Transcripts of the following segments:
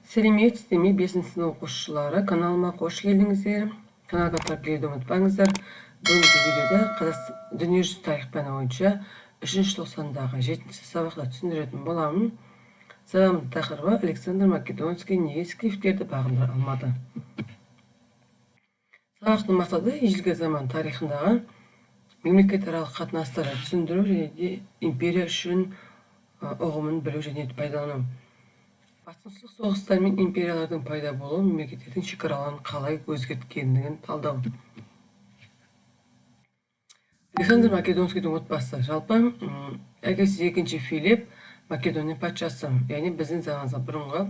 Сәлеметсіздер ме 5 сынып оқушылары, каналыма қош келдіңіздер. Каналға тіркелуді ұмытпаңыздар. Бүгінгі видеода Қазақстан дүниежүзі тарих пәні бойынша 3-ші тоқсандағы 7-ші сабақта түсіндіретін боламын. Сабағымыздың тақырыбы Александр Македонский неге скифтерді бағындыра алмады. Сабақтың мақсаты ежелгі заман тарихындағы мемлекетаралық қатынастарды түсіндіру және де империя үшін ұғымын білу және пайдалану. Басқыншылық соғыстар мен империялардың пайда болуы мемлекеттердің шекараларын қалай өзгерткендігін талдау. Александр Македонскийдің отбасы. Жалпы әкесі 2-ші Филипп Македония патшасы, яғни біздің заманымыздан бұрынғы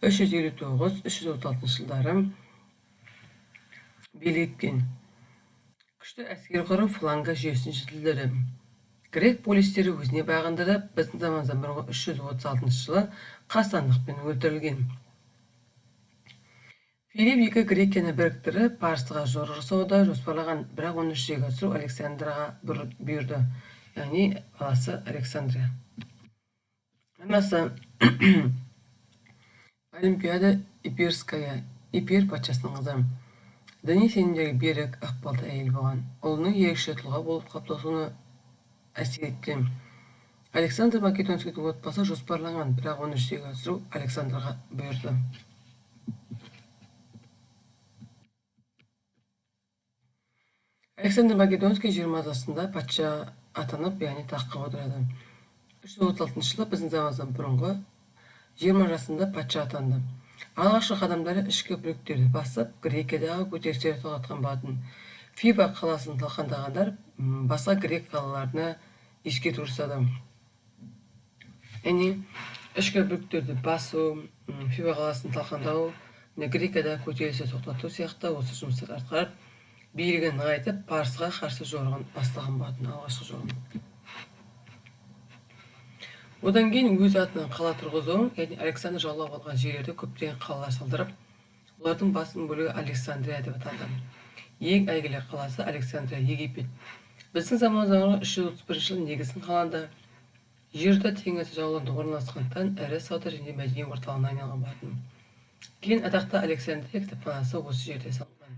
359-336 жылдары билік еткен. Күшті әскер құрып фланга жүйесін жетілдірді. Грек полистері өзіне бағындырып, біздің заманымыздан бұрынғы 336 жылы қастандықпен өлтірілген. Филипп екі Грекияны біріктіріп, Парсыға жорық жасауды жоспарлаған, бірақ оны жүзеге асыру Александраға бұйырды, яғни баласы Александрия. Анасы Олимпиада Ипирская, Ипир патшасының қызы. Діни сенімдегі берік, ықпалды әйел болған. Ұлының ерекше тұлға болып қалыптасуына әсер еткен. Александр Македонскийдің отбасы жоспарлаған, бірақ оны жүзеге асыру Александрға бұйырды. Александр Македонский 20 жасында патша атанып, яғни таққа отырады. 336 жылы біздің заманымыздан бұрынғы 20 жасында патша атанды. Алғашқы қадамдары ішкі бүліктерді басып, Грекиядағы көтерілістерді тоқтатқан болатын. Фива қаласын талқандағандар басқа грек қалаларына ескерту жасады. Яғни ішкі бүліктерді басу, Фива қаласын талқандау, Грекиядағы көтерілісті тоқтату сияқты осы жұмыстар атқарып, билігін нығайтып, Парсыға қарсы жорығын бастаған болатын, алғашқы жорығын. Одан кейін өз атынан қала тұрғызу, яғни Александр жаулап алған жерлерде көптеген қалалар салдырып, олардың басым бөлігі Александрия деп аталды. Ең әйгілі қаласы Александрия, Египет. Біздің заманымыздан 331 жылы негізін қаланды. Жерорта теңізі жағалауында орналасқандықтан ірі сауда және мәдени орталығына айналған болатын. Кейін атақты Александрия кітапханасы осы жерде салынған.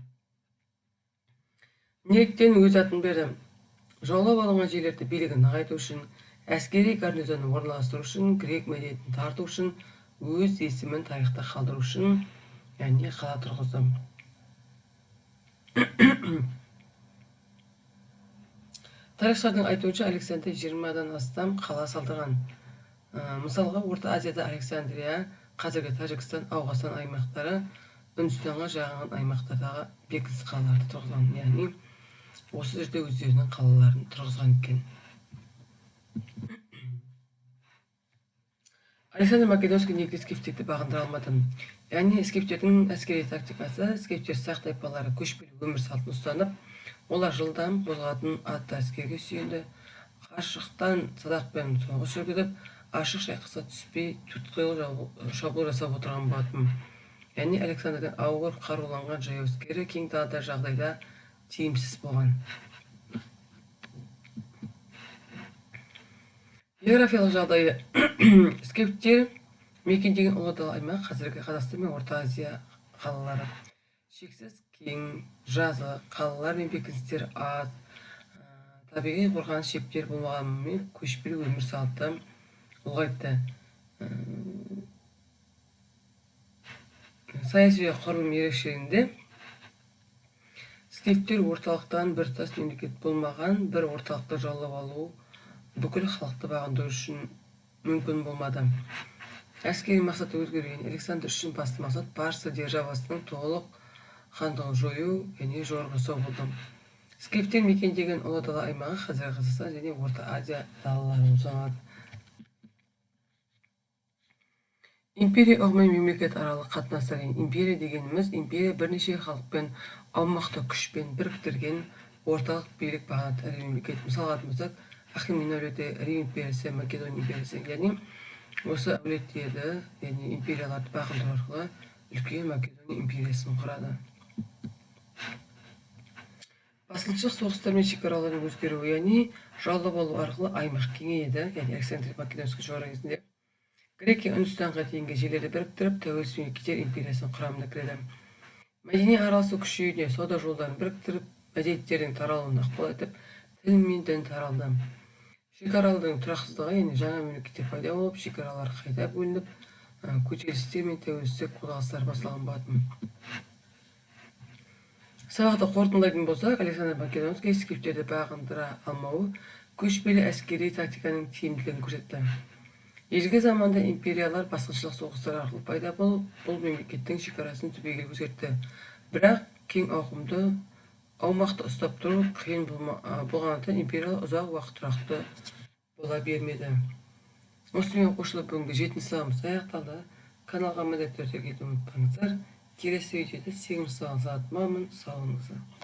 Неліктен өз атын берді? Жаулап алынған жерлерді билігін нығайту үшін, әскери гарнизонын орналастыру үшін, грек мәдениетін тарту үшін, өз есімін тарихта қалдыру үшін, яғни қала тұрғызды. Тарихшылардың айтуынша Александрия 20-дан астам қала салдырған. Мысалға, Орта Азияда Александрия, қазіргі Тәжікстан, Ауғанстан аймақтары, Үндістанға жағған аймақтардағы бекініс қалаларды тұрғызған, яғни осы жерде өздерінің қалаларын тұрғызған екен. Александр Македонский неге скифтерді бағындыра алмады? Яғни скифтердің әскери тактикасы, скифтер сақ тайпалары көшпелі өмір салтын ұстанып, олар жылдам қозғалатын атты әскерге сүйенді, қашықтан садақпен соғыс жүргізіп, ашық шайқасқа түспей, тұтқиыл шабуыл жасап отырған болатын. Яғни Александрдың ауыр қаруланған жаяу әскері кең далада жағдайда тиімсіз болған. Географиялық жағдайы. Скифтер мекендеген ұлы дала аймақ, қазіргі Қазақстан мен Орта Азия қалалары. Шексіз кең, жазық, қалалар мен бекіністер аз, табиғи қорғаныс шептер болмағанымен көшпелі өмір салты ұлғайтты. Саяси құрылым ерекшелігінде скифтер орталықтан біртұтас мемлекет болмаған, бір орталықты жаулап алу бүкіл халықты бағындыру үшін мүмкін болмады. Әскери мақсаты өзгерген. Александр үшін басты мақсат Парсы державасының толық хандығын жою, яғни жорық жасау болды. Скифтер мекендеген ұлы дала аймағы қазіргі Қазақстан және Орта Азия далалары саналады. Империя ұғымы мемлекет аралық қатынастар. Империя дегеніміз, империя бірнеше халықпен аумақты күшпен біріктірген орталық билік бағынатын ірі мемлекет. Мысалға айтсақ, Ахимен әулеті, Рим империясы, Македония империясы, яғни осы әулеттерді, яғни империяларды бағындыру арқылы үлкен Македония империясын құрады. Басқыншылық соғыстар мен шекаралардың өзгеруі, яғни жаулап алу арқылы аймақ кеңейді, яғни Александр Македонский жорығы кезінде грекия үндістанға дейінгі жерлерді біріктіріп тәуелсіз мемлекеттер империясының құрамына кіреді. Мәдени араласу күшеюіне, сауда жолдарын біріктіріп, мәдениеттердің таралуына ықпал етіп, тіл мен дін таралды. Шекаралардың тұрақсыздығы, яғни жаңа мемлекеттер пайда болып, шекаралар қайта бөлініп, көтерілістер мен тәуелсіздік қозғалыстар басталған болатын. Сабақты қорытындылайтын болсақ, Александр Македонский скифтерді бағындыра алмауы көшпелі әскери тактиканың тиімділігін көрсетті. Ежелгі заманда империялар басқыншылық соғыстар арқылы пайда болып, бұл мемлекеттің шекарасын түбегейлі өзгертті. Бірақ кең ауқымды аумақты ұстап тұру қиын болғандықтан империялар ұзақ уақыт тұрақты бола бермеді. Осымен қосылып бүгінгі 7-ші сабағымыз аяқталды. Каналға міндетті түрде келуді ұмытпаңыздар. Келесі видеода 8-ші сабағын салатын боламын. Сау болыңыздар.